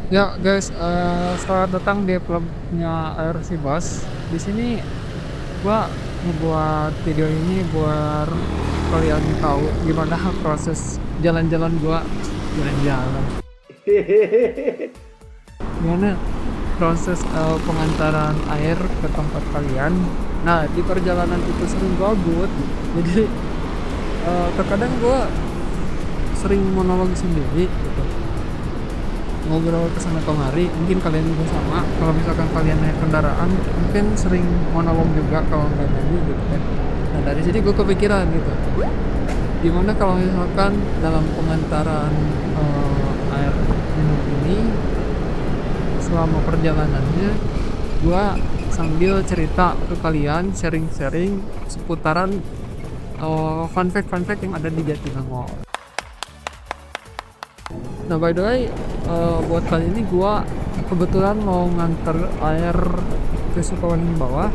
Ya guys, selamat datang di vlognya Air Sibas. Di sini gua ngebuat video ini buat kalian tahu gimana proses jalan-jalan gua, jalan-jalan. Gimana proses pengantaran air ke tempat kalian. Nah, di perjalanan itu sering gabut, jadi terkadang gua sering monolog sendiri gitu. Ngobrol kesana kemari, mungkin kalian juga sama. Kalau misalkan kalian naik kendaraan mungkin sering monolog juga kalau nggak nyanyi gitu kan. Nah dari sini gue kepikiran gitu, gimana kalau misalkan dalam pengantaran air minum ini, selama perjalanannya gue sambil cerita ke kalian, sharing-sharing seputaran fun fact yang ada di Jatinangor. Nah by the way, buat kali ini gua kebetulan mau nganter air ke Sukawaning bawah,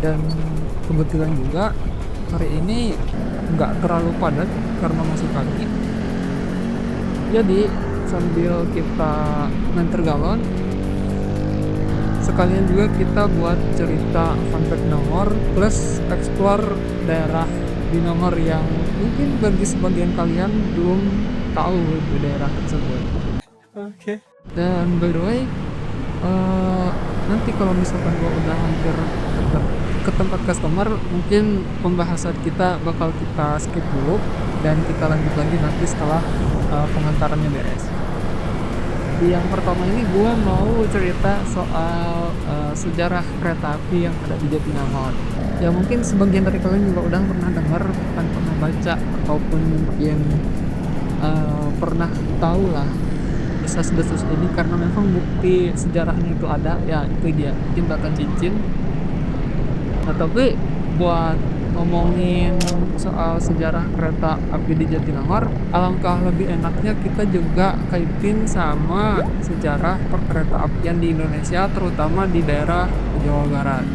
dan kebetulan juga hari ini nggak terlalu padat karena masih pagi. Jadi sambil kita nganter galon, sekalian juga kita buat cerita fun fact Nongor plus explore daerah di Nongor yang mungkin bagi sebagian kalian belum tahu di daerah tersebut. Oke. Dan by the way, nanti kalau misalkan gua udah hampir ke tempat customer, mungkin pembahasan kita bakal kita skip dulu dan kita lanjut lagi nanti setelah pengantarannya beres. Di yang pertama ini gua mau cerita soal sejarah kereta api yang ada di Jatinangor. Ya mungkin sebagian dari kalian juga udah pernah dengar, kan pernah baca, ataupun mungkin pernah tahu lah desas-desus ini, karena memang bukti sejarahnya itu ada. Ya itu dia, jembatan cincin. Nah tapi buat ngomongin soal sejarah kereta api di Jatinangor, alangkah lebih enaknya kita juga kaitin sama sejarah perkereta apian di Indonesia, terutama di daerah Jawa Barat.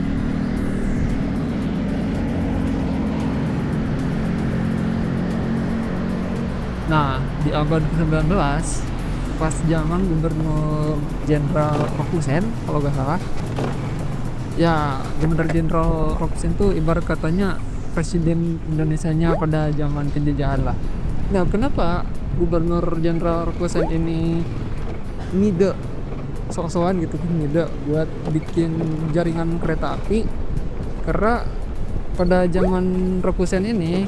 Nah, di abad ke-19, pas zaman Gubernur Jenderal Rokusen, kalau nggak salah, ya Gubernur Jenderal Rokusen tuh ibarat katanya presiden Indonesianya pada zaman penjajahan lah. Nah, kenapa Gubernur Jenderal Rokusen ini ngide, sok-sokan gitu kan, ngide buat bikin jaringan kereta api? Karena pada zaman Rokusen ini,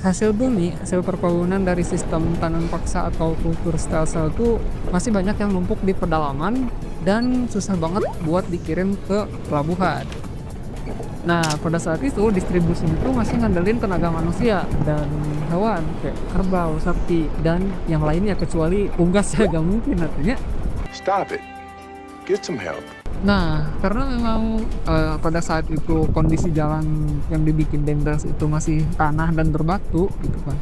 hasil bumi, hasil perkebunan dari sistem tanam paksa atau kultur stelsel itu masih banyak yang numpuk di pedalaman dan susah banget buat dikirim ke pelabuhan. Nah pada saat itu distribusi itu masih ngandelin tenaga manusia dan hewan kayak kerbau, sapi, dan yang lainnya, kecuali unggas ya gak mungkin artinya. Stop it. Get some help. Nah, karena memang pada saat itu kondisi jalan yang dibikin Dendels itu masih tanah dan berbatu gitu kan.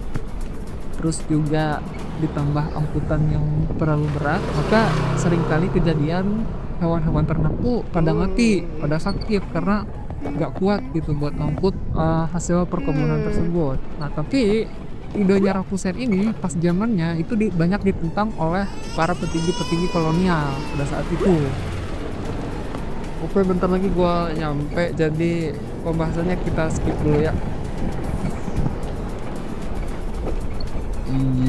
Terus juga ditambah angkutan yang terlalu berat, maka seringkali kejadian hewan-hewan ternak tuh pada mati, pada sakit karena nggak kuat gitu buat ngangkut hasil perkebunan tersebut. Nah, tapi idenya Rakusen ini pas zamannya itu banyak ditentang oleh para petinggi-petinggi kolonial pada saat itu. Oke, bentar lagi gua nyampe, jadi pembahasannya kita skip dulu ya.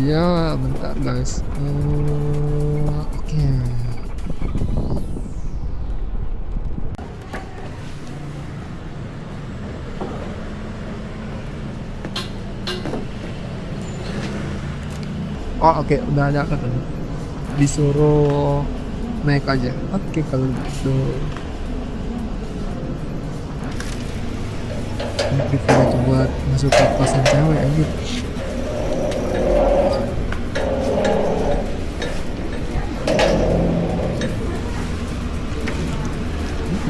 Iya, bentar guys. Oke. Oh oke, udah ada katanya. Disuruh naik aja. Oke kalau gitu. Kita buat masuk ke kosan cewek aja.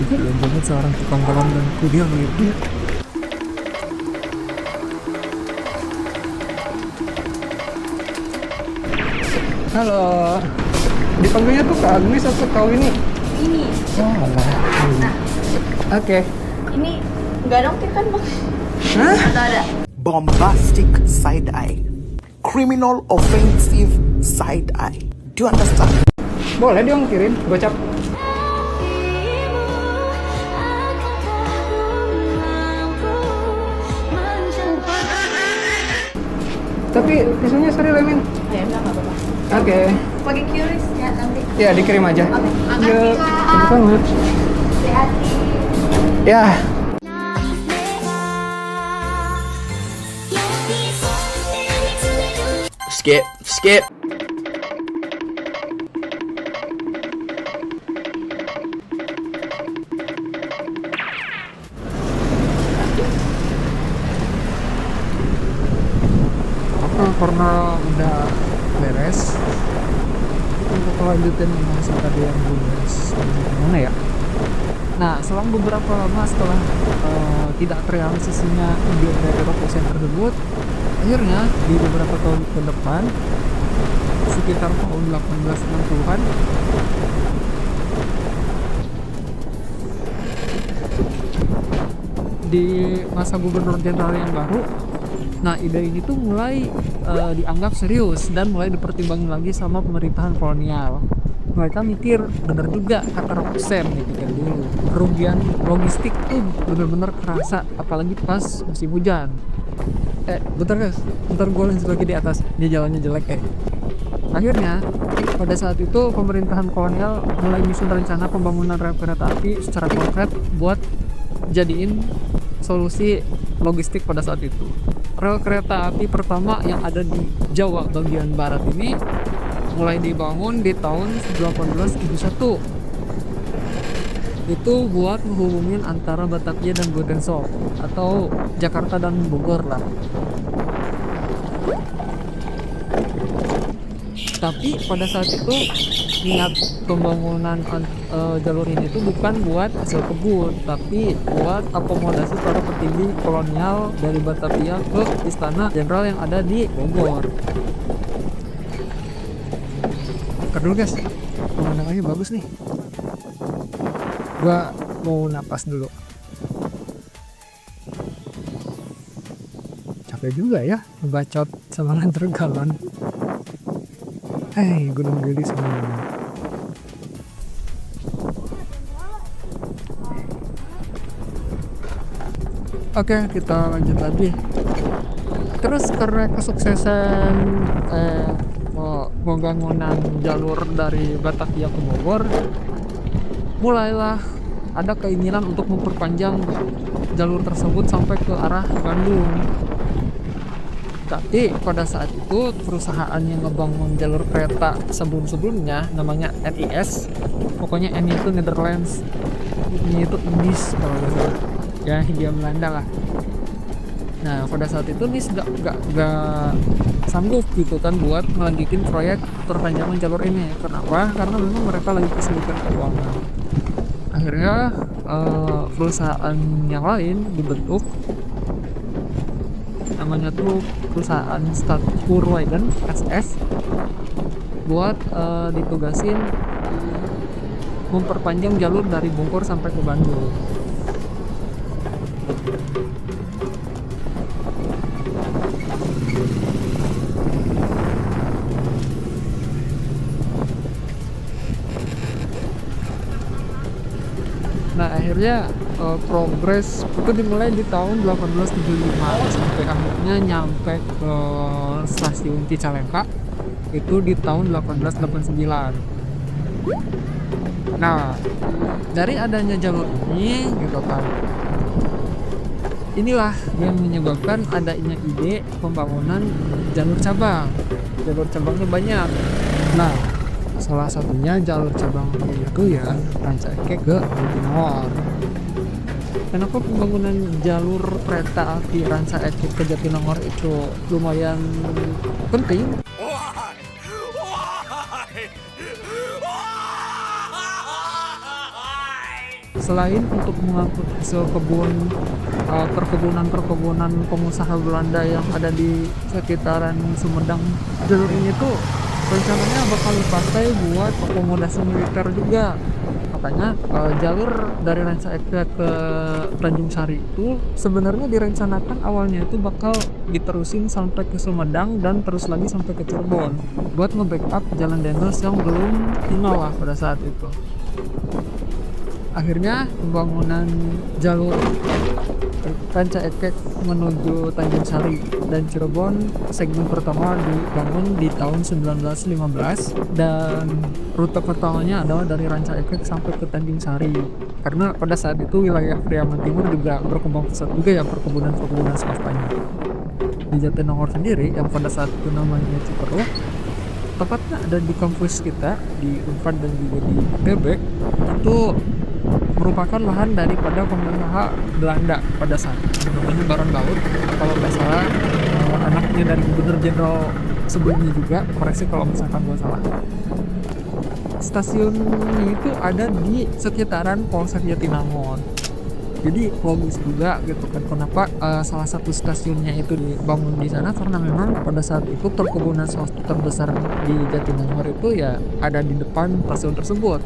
Keren banget seorang tukang kolam dan dia ngeliat dia. Halo, dipanggilnya tuh Kak Agnes atau kau ini? Ini. Oh alah. Nah, Oke. ini nggak dong kan bang? Hah? Atau ada? Bombastic side eye, criminal offensive side eye. Do you understand? Boleh diongkirin, gocap. Tapi pisaunya sorry Lemin. Ya udah nggak apa-apa. Oke. Pakai QRIS ya nanti. Ya dikirim aja. Oke, makasih, Ya, Kak. sama-sama. Hati-hati. Ya. Skip, skip. Karena udah beres, untuk lanjutin masih tadi yang beres gimana ya. Nah, selang beberapa lama setelah tidak terrealisasinya ide dari Rokusen tersebut, akhirnya di beberapa tahun ke depan, sekitar tahun 1860-an, di masa gubernur jenderal yang baru, nah ide ini tuh mulai dianggap serius dan mulai dipertimbangkan lagi sama pemerintahan kolonial. Mereka mikir, bener juga kata Rokusen dipikir dulu, kerugian logistik tuh bener-bener kerasa, apalagi pas musim hujan. Bentar guys, bentar gue lanjut lagi di atas, dia jalannya jelek Akhirnya pada saat itu pemerintahan kolonial mulai nyusun rencana pembangunan rel kereta api secara konkret buat jadiin solusi logistik pada saat itu. Rel kereta api pertama yang ada di Jawa bagian barat ini mulai dibangun di tahun 1871. Itu buat menghubungin antara Batavia dan Godensog atau Jakarta dan Bogor lah. Tapi pada saat itu niat pembangunan jalur ini tuh bukan buat hasil kebun, tapi buat akomodasi para petinggi kolonial dari Batavia ke istana jenderal yang ada di Bogor. Ntar dulu guys, pemandangannya bagus nih. Gua mau napas dulu. Capek juga ya ngebacot sama nganter galon. Hei, Gunung Gede semua. Oke, kita lanjut lagi. Terus karena kesuksesan pembangunan jalur dari Batavia ke Bogor, mulailah ada keinginan untuk memperpanjang jalur tersebut sampai ke arah Bandung. Tapi pada saat itu perusahaan yang ngebangun jalur kereta sebelum-sebelumnya namanya NIS, pokoknya N itu Netherlands, ini itu Indis kalau nggak salah, ya Hindia Belanda lah. Nah pada saat itu NIS gak sanggup gitu kan buat ngelanjutin proyek perpanjangan jalur ini. Kenapa? Karena memang mereka lagi kesulitan keuangan. Akhirnya perusahaan yang lain dibentuk, namanya tuh perusahaan Stadspurwijden SS, buat ditugasin memperpanjang jalur dari Bogor sampai ke Bandung. Nah akhirnya progres itu dimulai di tahun 1875 sampai akhirnya nyampe ke stasiun Cicalengka itu di tahun 1889. Nah dari adanya jalur ini gitu kan, inilah yang menyebabkan adanya ide pembangunan jalur cabang. Jalur cabangnya banyak. Nah salah satunya jalur cabang itu ya Rancaekek ke Jatinangor. Kenapa pembangunan jalur kereta api Rancaekek ke Jatinangor itu lumayan penting? Selain untuk mengangkut hasil perkebunan pengusaha Belanda yang ada di sekitaran Sumedang, jalur ini tuh rencananya bakal dipakai buat akomodasi militer juga. Makanya jalur dari Ranca Ekek ke Tanjung Sari itu sebenarnya direncanakan awalnya itu bakal diterusin sampai ke Sumedang dan terus lagi sampai ke Cirebon buat nge-backup jalan Dendels yang belum final lah pada saat itu. Akhirnya pembangunan jalur Ranca Ekek menuju Tanjung Sari dan Cirebon segmen pertama dibangun di tahun 1915 dan rute pertamanya adalah dari Ranca Ekek sampai ke Tanjung Sari karena pada saat itu wilayah Priaman Timur juga berkembang pesat juga ya perkebunan swastanya. Di Jatinangor sendiri yang pada saat itu namanya Ciperuk, tepatnya ada di kampus kita di Unpad dan juga di ITB, itu merupakan lahan daripada pengusaha Belanda pada saat itu namanya Baron Baur kalau nggak salah, anaknya dari Gubernur Jenderal sebelumnya juga, koreksi kalau misalkan gue salah. Stasiun itu ada di sekitaran Polsek Jatinangor, jadi logis juga gitu kan kenapa salah satu stasiunnya itu dibangun di sana, karena memang pada saat itu perkebunan sawit terbesar di Jatinangor itu ya ada di depan stasiun tersebut.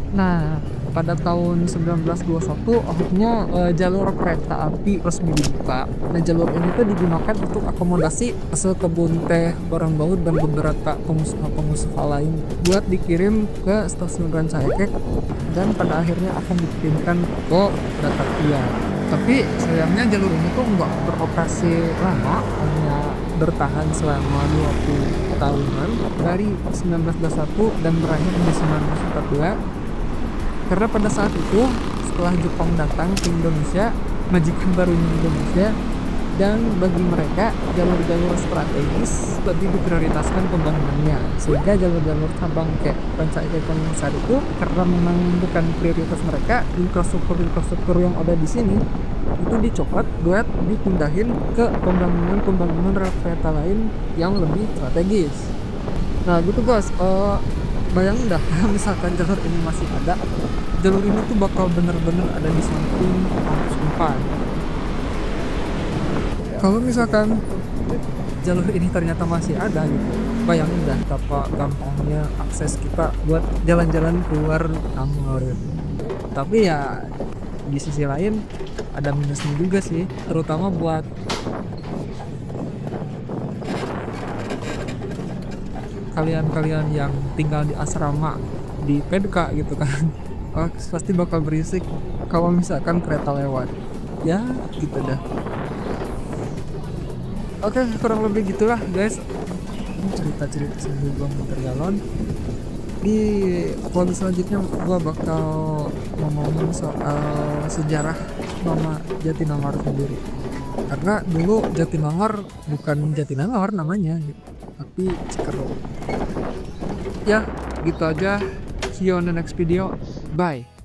Nah, pada tahun 1921 akhirnya jalur kereta api resmi dibuka. Nah, jalur ini tuh digunakan untuk akomodasi hasil kebun teh Baron Baur dan beberapa pengusaha lain buat dikirim ke stasiun Ranca Ekek dan pada akhirnya akan dikirimkan ke Batavia. Tapi sayangnya jalur ini tuh nggak beroperasi lama, hanya bertahan selama 20 tahunan dari 1921 dan berakhir di 1942. Karena pada saat itu setelah Jepang datang ke Indonesia, majikan barunya Indonesia, dan bagi mereka jalur-jalur strategis lebih diprioritaskan pembangunannya, sehingga jalur-jalur cabang kayak Ranca Ekek Tanjung Sari itu karena memang bukan prioritas mereka, infrastruktur yang ada di sini itu dicopot buat dipindahin ke pembangunan rel kereta lain yang lebih strategis. Nah gitu guys, bayangin dah misalkan jalur ini masih ada, jalur ini tuh bakal bener-bener ada di samping kampus Unpad. Kalau misalkan jalur ini ternyata masih ada gitu, bayangin dah betapa gampangnya akses kita buat jalan-jalan keluar Nangor gitu. Tapi ya di sisi lain ada minusnya juga sih, terutama buat kalian-kalian yang tinggal di asrama di PDK gitu kan. Pasti bakal berisik kalau misalkan kereta lewat ya gitu dah. Oke, kurang lebih gitulah guys cerita-cerita sambil gua muter galon. Di vlog selanjutnya gua bakal ngomongin soal sejarah nama Jatinangor sendiri, karena dulu Jatinangor bukan Jatinangor namanya gitu, tapi Cikeruk. Ya gitu aja, see you on the next video, bye.